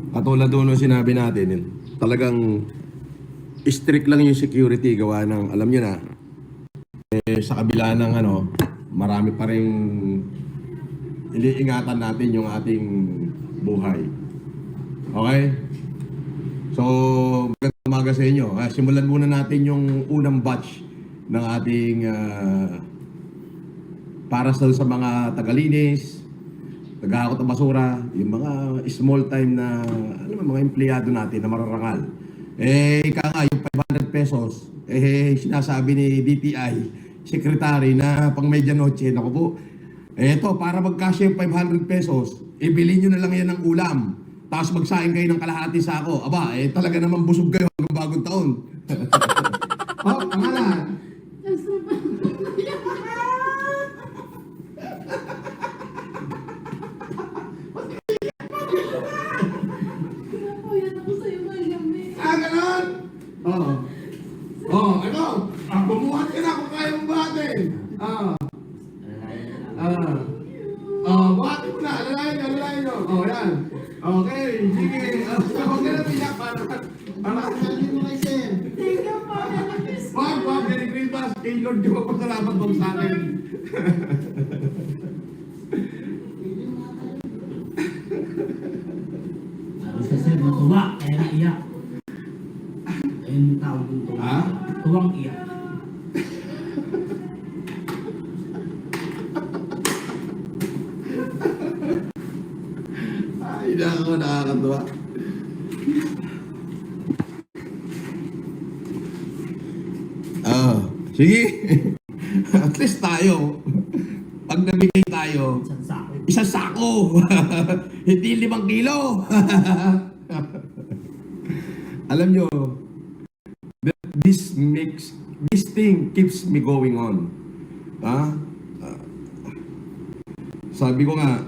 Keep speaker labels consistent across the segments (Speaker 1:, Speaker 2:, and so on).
Speaker 1: Katulad doon nung sinabi natin, talagang strict lang yung security gawa ng, alam nyo na, sa kabila ng marami pa rin iniingatan natin yung ating buhay. Okay? So, magandang umaga sa inyo. Simulan muna natin yung unang batch ng ating para sa mga tagalinis, tagahakot ng basura, yung mga small time na mga empleyado natin na mararangal. Ika nga, yung 500 pesos, sinasabi ni DTI, secretary na pang medianoche, naku po, eto, para magkasya yung 500 pesos, ibili nyo na lang yan ng ulam, tapos magsaing kayo ng kalahati sako. Aba, talaga naman busog kayo hanggang bagong taon. Oh, pangalan. Ganon? Oo. Oo, ano? Bumuhat ka na kung kaya mong buhatin. Buhatin mo na. Alalayan nyo. Yan. Okay, sige. Huwag ka na tiyak para sabihin mo kay Sir.
Speaker 2: Thank you po.
Speaker 1: Wag, Merry Christmas. Kay Lord, di ba pasalamat mo sa akin?
Speaker 3: Sa Sir, matuwa. Kaya naiyak. Ayun yung tawag ng tuwa.
Speaker 1: Ha?
Speaker 3: Tuwang iyak.
Speaker 1: Ay, nakakatuwa. Sige. At least tayo, pag nabigay tayo,
Speaker 3: Isang sako.
Speaker 1: isang sako. Hindi 5 kilo. Alam nyo, this thing keeps me going on. Sabi ko nga,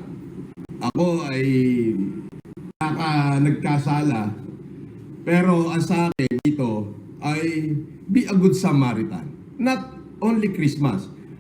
Speaker 1: ako ay nagkasala, pero ang sa akin dito ay be a good Samaritan. Not only Christmas,